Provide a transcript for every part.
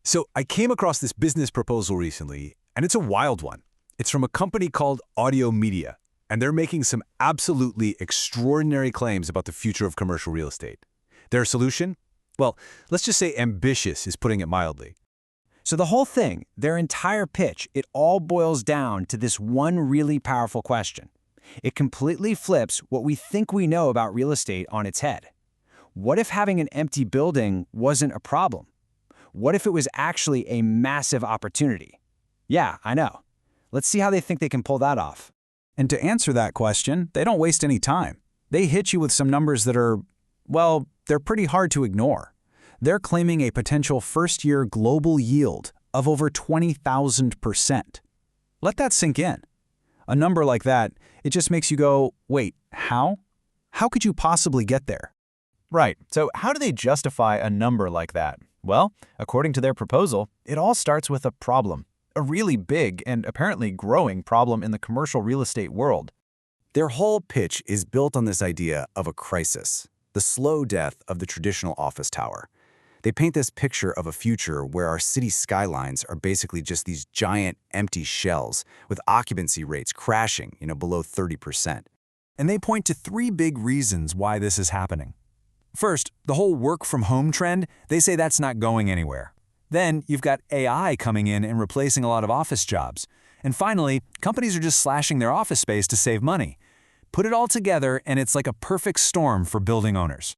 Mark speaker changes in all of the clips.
Speaker 1: So I came across this business proposal recently, and it's a wild one. It's from a company called OTTIMEDIA, and they're making some absolutely extraordinary claims about the future of commercial real estate. Their solution? Well, let's just say ambitious is putting it mildly.
Speaker 2: So the whole thing, their entire pitch, it all boils down to this one really powerful question. It completely flips what we think we know about real estate on its head. What if having an empty building wasn't a problem? What if it was actually a massive opportunity? Yeah, I know. Let's see how they think they can pull that off.
Speaker 3: And to answer that question, they don't waste any time. They hit you with some numbers that are, well, they're pretty hard to ignore. They're claiming a potential first-year global yield of over 20,000%. Let that sink in. A number like that, it just makes you go, wait, how? How could you possibly get there?
Speaker 4: Right, so how do they justify a number like that? Well, according to their proposal, it all starts with a problem. A really big and apparently growing problem in the commercial real estate world.
Speaker 5: Their whole pitch is built on this idea of a crisis, the slow death of the traditional office tower. They paint this picture of a future where our city skylines are basically just these giant empty shells with occupancy rates crashing, below 30%.
Speaker 3: And they point to three big reasons why this is happening. First, the whole work-from-home trend, they say that's not going anywhere. Then you've got AI coming in and replacing a lot of office jobs. And finally, companies are just slashing their office space to save money. Put it all together, and it's like a perfect storm for building owners.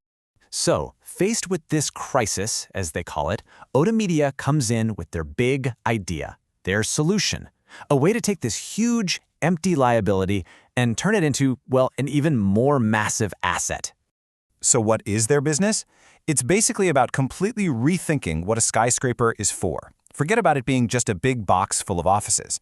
Speaker 4: So, faced with this crisis, as they call it, OTTIMEDIA comes in with their big idea, their solution, a way to take this huge, empty liability and turn it into, well, an even more massive asset.
Speaker 6: So what is their business? It's basically about completely rethinking what a skyscraper is for. Forget about it being just a big box full of offices.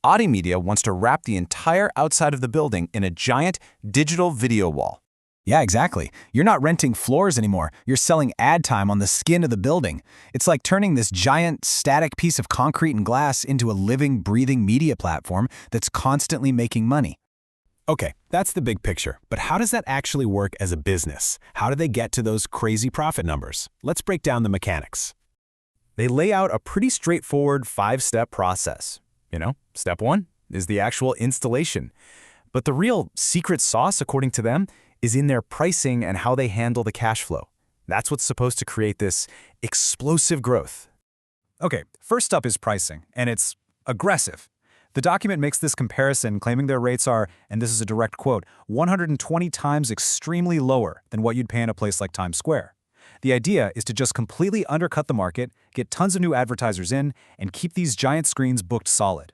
Speaker 6: OTTIMEDIA wants to wrap the entire outside of the building in a giant digital video wall.
Speaker 3: Yeah, exactly. You're not renting floors anymore. You're selling ad time on the skin of the building. It's like turning this giant, static piece of concrete and glass into a living, breathing media platform that's constantly making money. Okay, that's the big picture. But how does that actually work as a business? How do they get to those crazy profit numbers? Let's break down the mechanics.
Speaker 6: They lay out a pretty straightforward 5-step process. Step 1 is the actual installation. But the real secret sauce, according to them, is in their pricing and how they handle the cash flow. That's what's supposed to create this explosive growth.
Speaker 3: Okay, first up is pricing, and it's aggressive. The document makes this comparison, claiming their rates are, and this is a direct quote, 120 times extremely lower than what you'd pay in a place like Times Square. The idea is to just completely undercut the market, get tons of new advertisers in, and keep these giant screens booked solid.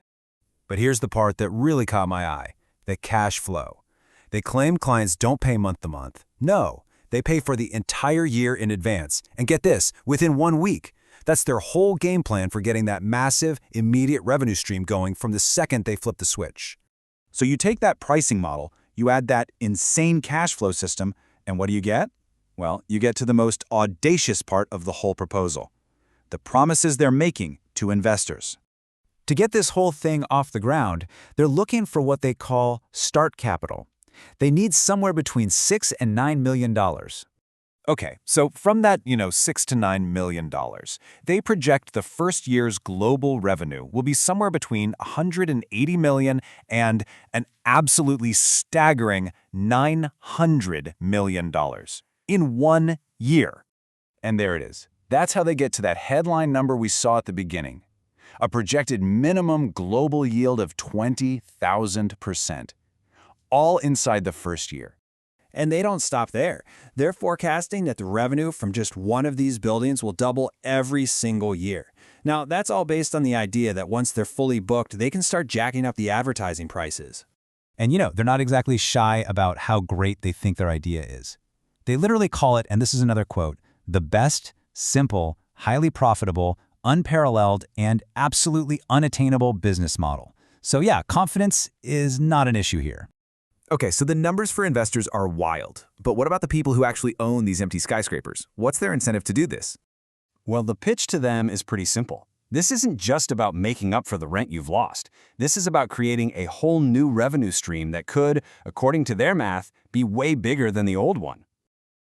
Speaker 5: But here's the part that really caught my eye, the cash flow. They claim clients don't pay month to month. No, they pay for the entire year in advance. And get this, within 1 week. That's their whole game plan for getting that massive, immediate revenue stream going from the second they flip the switch.
Speaker 6: So you take that pricing model, you add that insane cash flow system, and what do you get? Well, you get to the most audacious part of the whole proposal. The promises they're making to investors.
Speaker 3: To get this whole thing off the ground, they're looking for what they call start capital. They need somewhere between $6 and $9 million.
Speaker 6: Okay, so from that, $6 to $9 million, they project the first year's global revenue will be somewhere between $180 million and an absolutely staggering $900 million in 1 year. And there it is. That's how they get to that headline number we saw at the beginning. A projected minimum global yield of 20,000%. All inside the first year.
Speaker 2: And they don't stop there. They're forecasting that the revenue from just one of these buildings will double every single year. Now, that's all based on the idea that once they're fully booked, they can start jacking up the advertising prices.
Speaker 3: And they're not exactly shy about how great they think their idea is. They literally call it, and this is another quote, the best, simple, highly profitable, unparalleled, and absolutely unattainable business model. So yeah, confidence is not an issue here.
Speaker 5: Okay, so the numbers for investors are wild. But what about the people who actually own these empty skyscrapers? What's their incentive to do this?
Speaker 7: Well, the pitch to them is pretty simple. This isn't just about making up for the rent you've lost. This is about creating a whole new revenue stream that could, according to their math, be way bigger than the old one.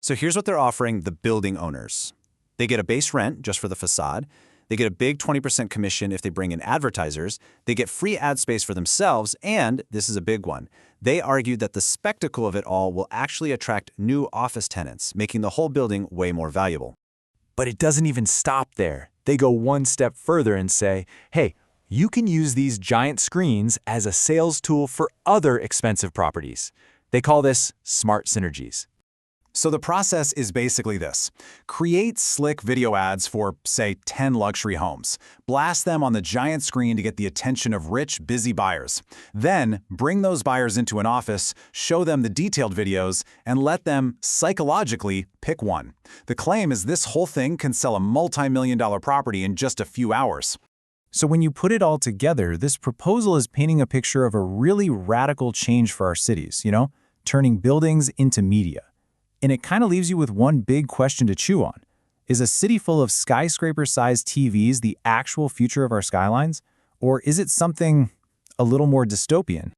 Speaker 5: So here's what they're offering the building owners. They get a base rent just for the facade.
Speaker 4: They get a big 20% commission if they bring in advertisers, they get free ad space for themselves, and, this is a big one, they argue that the spectacle of it all will actually attract new office tenants, making the whole building way more valuable.
Speaker 8: But it doesn't even stop there. They go one step further and say, hey, you can use these giant screens as a sales tool for other expensive properties. They call this smart synergies.
Speaker 6: So the process is basically this. Create slick video ads for, say, 10 luxury homes. Blast them on the giant screen to get the attention of rich, busy buyers. Then bring those buyers into an office, show them the detailed videos, and let them, psychologically, pick one. The claim is this whole thing can sell a multi-million-dollar property in just a few hours.
Speaker 3: So when you put it all together, this proposal is painting a picture of a really radical change for our cities, turning buildings into media. And it kind of leaves you with one big question to chew on. Is a city full of skyscraper-sized TVs the actual future of our skylines? Or is it something a little more dystopian?